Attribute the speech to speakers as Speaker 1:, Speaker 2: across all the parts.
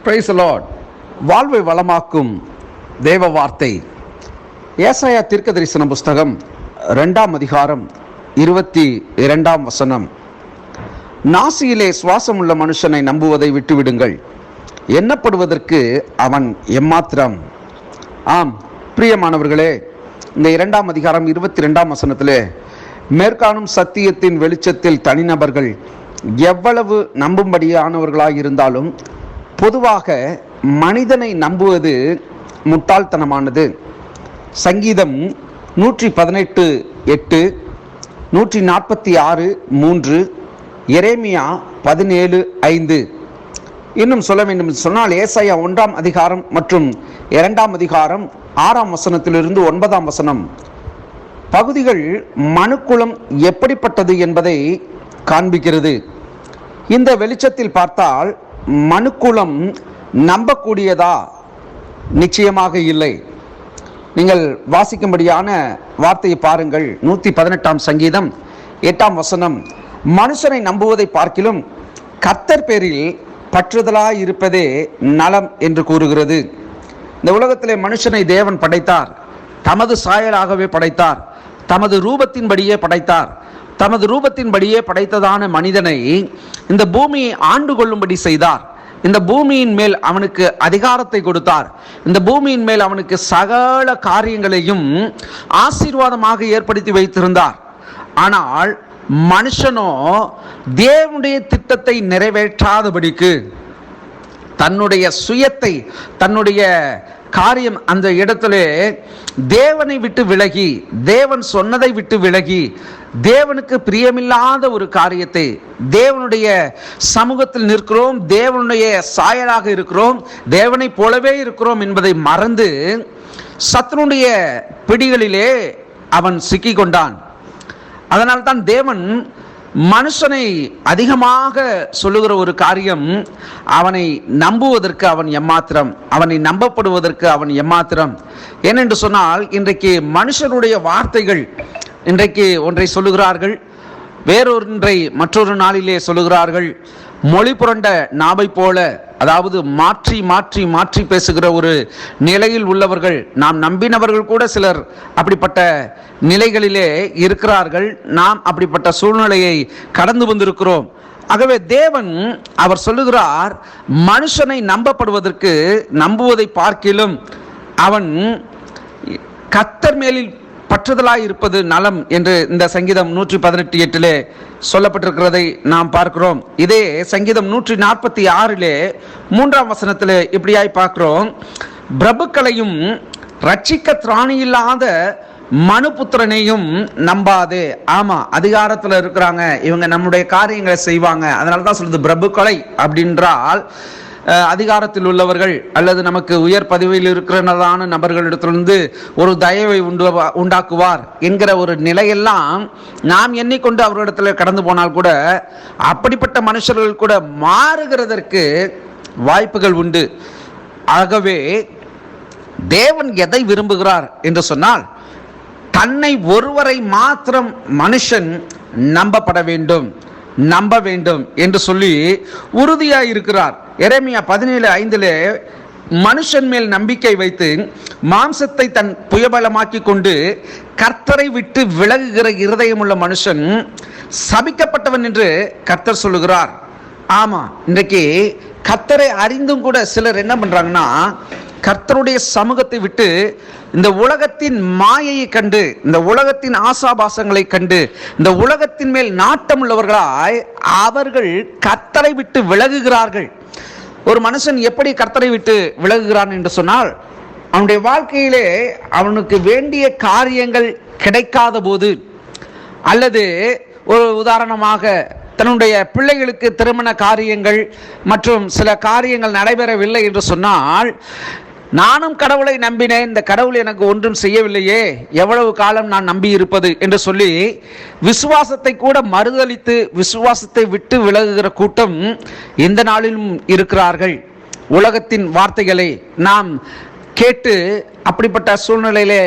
Speaker 1: Praise the Lord. வாழ்வை வளமாக்கும் தேவ வார்த்தை. ஏசாயா தீர்க்கதரிசன புஸ்தகம் 2ஆம் அதிகாரம் 22ஆம் வசனம். நாசியிலே சுவாசம் உள்ள மனுஷனை நம்புவதை விட்டுவிடுங்கள், எண்ணப்படுவதற்கு அவன் எம்மாத்திரம். ஆம் பிரியமானவர்களே, இந்த 2ஆம் அதிகாரம் 22ஆம் வசனத்திலே மேற்காணும் சத்தியத்தின் வெளிச்சத்தில் தனிநபர்கள் எவ்வளவு நம்பும்படியானவர்களாக இருந்தாலும் பொதுவாக மனிதனை நம்புவது முட்டாள்தனமானது. சங்கீதம் 118:8, 146:3, எரேமியா 17:5. இன்னும் சொல்ல வேண்டும் சொன்னால் ஏசாயா 1ஆம் அதிகாரம் மற்றும் 2ஆம் அதிகாரம் 6ஆம் வசனத்திலிருந்து 9ஆம் வசனம் பகுதிகள் மனுக்குலம் எப்படிப்பட்டது என்பதை காண்பிக்கிறது. இந்த வெளிச்சத்தில் பார்த்தால் மனுக்குலம் நம்பக்கூடியதா? நிச்சயமாக இல்லை. நீங்கள் வாசிக்கும்படியான வார்த்தையை பாருங்கள். 118ஆம் சங்கீதம் 8ஆம் வசனம், மனுஷனை நம்புவதை பார்க்கிலும் கர்த்தர் பேரில் பற்றுதலாய் இருப்பதே நலம் என்று கூறுகிறது. இந்த உலகத்திலே மனுஷனை தேவன் படைத்தார், தமது சாயலாகவே படைத்தார், தமது ரூபத்தின்படியே படைத்தார். தமது ரூபத்தின்படியே படைத்ததான மனிதனை இந்த பூமியை ஆண்டு கொள்ளும்படி செய்தார். இந்த பூமியின் மேல் அவனுக்கு அதிகாரத்தை கொடுத்தார். இந்த பூமியின் மேல் அவனுக்கு சகல காரியங்களையும் ஆசீர்வாதமாக ஏற்படுத்தி வைத்திருந்தார். ஆனால் மனுஷனோ தேவனுடைய திட்டத்தை நிறைவேற்றாதபடிக்கு தன்னுடைய சுயத்தை, தன்னுடைய காரியம் அந்த இடத்திலே தேவனை விட்டு விலகி, தேவன் சொன்னதை விட்டு விலகி, தேவனுக்கு பிரியமில்லாத ஒரு காரியத்தை, தேவனுடைய சமூகத்தில் நிற்கிறோம், தேவனுடைய சாயலாக இருக்கிறோம், தேவனை போலவே இருக்கிறோம் என்பதை மறந்து சத்துருடைய பிடிகளிலே அவன் சிக்கிக் கொண்டான். அதனால்தான் தேவன் மனுஷனை அதிகமாக சொல்லுகிற ஒரு காரியம், அவனை நம்புவதற்கு அவன் எம்மாத்திரம், அவனை நம்பப்படுவதற்கு அவன் எம்மாத்திரம். ஏனென்று சொன்னால் இன்றைக்கு மனுஷனுடைய வார்த்தைகள் இன்றைக்கு ஒன்றை சொல்லுகிறார்கள், வேறொன்றை மற்றொரு நாளிலே சொல்லுகிறார்கள். மொழி புரண்ட நாவை போல, அதாவது மாற்றி மாற்றி மாற்றி பேசுகிற ஒரு நிலையில் உள்ளவர்கள், நாம் நம்பினவர்கள் கூட சிலர் அப்படிப்பட்ட நிலைகளிலே இருக்கிறார்கள். நாம் அப்படிப்பட்ட சூழ்நிலையை கடந்து வந்திருக்கிறோம். ஆகவே தேவன் அவர் சொல்லுகிறார், மனுஷனை நம்புவதை பார்க்கிலும் அவன் கர்த்தர் மேலில் பற்றுதலாய் இருப்பது நலம் என்று இந்த சங்கீதம் 118:8 சொல்லப்பட்டிருக்கிறதை நாம் பார்க்கிறோம். இதே சங்கீதம் 146 3ஆம் வசனத்தில் இப்படியாய் பார்க்கிறோம், பிரபுக்களையும் ரட்சிக்க திராணியில்லாத மனுபுத்திரனையும் நம்பாதே. ஆமா, அதிகாரத்தில் இருக்கிறாங்க, இவங்க நம்முடைய காரியங்களை செய்வாங்க, அதனாலதான் சொல்லுது பிரபுக்களை. அப்படின்றால் அதிகாரத்தில் உள்ளவர்கள் அல்லது நமக்கு உயர் பதவியில் இருக்கிறதான நபர்களிடத்திலிருந்து ஒரு தயவை உண்டாக்குவார் என்கிற ஒரு நிலையெல்லாம் நாம் எண்ணிக்கொண்டு அவர்களிடத்தில் கடந்து போனால் கூட அப்படிப்பட்ட மனுஷர்கள் கூட மாறுகிறதற்கு வாய்ப்புகள் உண்டு. ஆகவே தேவன் எதை விரும்புகிறார் என்று சொன்னால், தன்னை ஒருவரை மாத்திரம் மனுஷன் நம்ப வேண்டும் என்று சொல்லி உறுதியாய் இருக்கிறார். எரேமியா 17:5 மனுஷன் மேல் நம்பிக்கை வைத்து மாம்சத்தை தன் புயபலமாக்கி கொண்டு கர்த்தரை விட்டு விலகுகிற இருதயமுள்ள மனுஷன் சபிக்கப்பட்டவன் என்று கர்த்தர் சொல்லுகிறார். ஆமா, இன்றைக்கு கர்த்தரை அறிந்தும் கூட சிலர் என்ன பண்றாங்கன்னா, கர்த்தருடைய சமூகத்தை விட்டு இந்த உலகத்தின் மாயையை கண்டு, இந்த உலகத்தின் ஆசாபாசங்களை கண்டு, இந்த உலகத்தின் மேல் நாட்டம் உள்ளவர்களாய் அவர்கள் கர்த்தரை விட்டு விலகுகிறார்கள். ஒரு மனுஷன் எப்படி கர்த்தரை விட்டு விலகுகிறான் என்று சொன்னால், அவனுடைய வாழ்க்கையிலே அவனுக்கு வேண்டிய காரியங்கள் கிடைக்காத போது, அல்லது ஒரு உதாரணமாக தன்னுடைய பிள்ளைகளுக்கு திருமண காரியங்கள் மற்றும் சில காரியங்கள் நடைபெறவில்லை என்று சொன்னால், நானும் கடவுளை நம்பினேன், இந்த கடவுள் எனக்கு ஒன்றும் செய்யவில்லையே, எவ்வளவு காலம் நான் நம்பி இருப்பது என்று சொல்லி விசுவாசத்தை கூட மறுதலித்து விசுவாசத்தை விட்டு விலகுகிற கூட்டம் இந்த நாளிலும் இருக்கிறார்கள். உலகத்தின் வார்த்தைகளை நாம் கேட்டு அப்படிப்பட்ட சூழ்நிலையிலே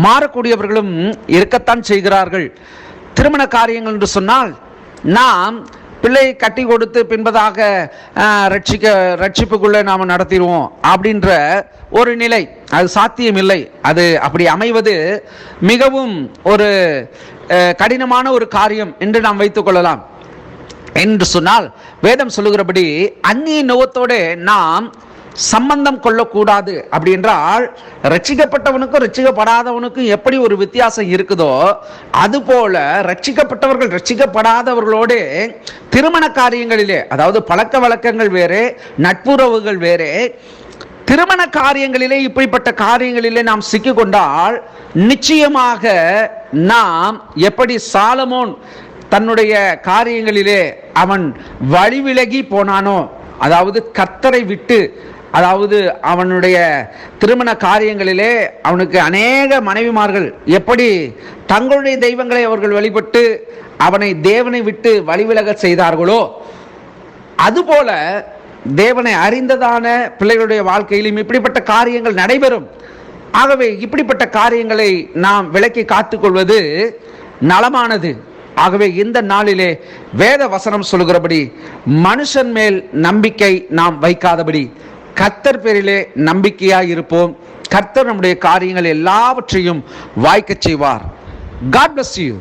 Speaker 1: மாறக்கூடியவர்களும் இருக்கத்தான் செய்கிறார்கள். திருமண காரியங்கள் என்று சொன்னால் நாம் பிள்ளை கட்டி கொடுத்து பின்பதாக ரட்சிப்புக்குள்ளே நாம் நடத்திடுவோம் அப்படின்ற ஒரு நிலை, அது சாத்தியம் இல்லை. அது அப்படி அமைவது மிகவும் ஒரு கடினமான ஒரு காரியம் என்று நாம் வைத்துக் கொள்ளலாம். என்று சொன்னால் வேதம் சொல்லுகிறபடி அந்நிய நோகத்தோடு நாம் சம்பந்தம் கொள்ளக்கூடாது. அப்படி என்றால் ரட்சிக்கப்பட்டவனுக்கும் ரட்சிக்கப்படாதவனுக்கும் எப்படி ஒரு வித்தியாசம் இருக்குதோ அதுபோல ரட்சிக்கப்பட்டவர்கள் ரட்சிக்கப்படாதவர்களோடு திருமண காரியங்களிலே, அதாவது பழக்க வழக்கங்கள் வேறு, நட்புறவுகள் வேறு, திருமண காரியங்களிலே இப்படிப்பட்ட காரியங்களிலே நாம் சிக்கிக்கொண்டால் நிச்சயமாக நாம் எப்படி சாலமோன் தன்னுடைய காரியங்களிலே அவன் வழிவிலகி போனானோ, அதாவது கர்த்தரை விட்டு, அதாவது அவனுடைய திருமண காரியங்களிலே அவனுக்கு அநேக மனைவிமார்கள் எப்படி தங்களுடைய தெய்வங்களை அவர்கள் வழிபட்டு அவனை தேவனை விட்டு வழிவிலக செய்தார்களோ அதுபோல தேவனை அறிந்ததான பிள்ளைகளுடைய வாழ்க்கையிலும் இப்படிப்பட்ட காரியங்கள் நடைபெறும். ஆகவே இப்படிப்பட்ட காரியங்களை நாம் விலக்கி காத்துக்கொள்வது நலமானது. ஆகவே இந்த நாளிலே வேத வசனம் சொல்லுகிறபடி மனுஷன் மேல் நம்பிக்கை நாம் வைக்காதபடி கர்த்தர் பேரிலே நம்பிக்கையாய் இருப்போம். கர்த்தர் நம்முடைய காரியங்கள் எல்லாவற்றையும் வாய்க்கச் செய்வார். God bless you.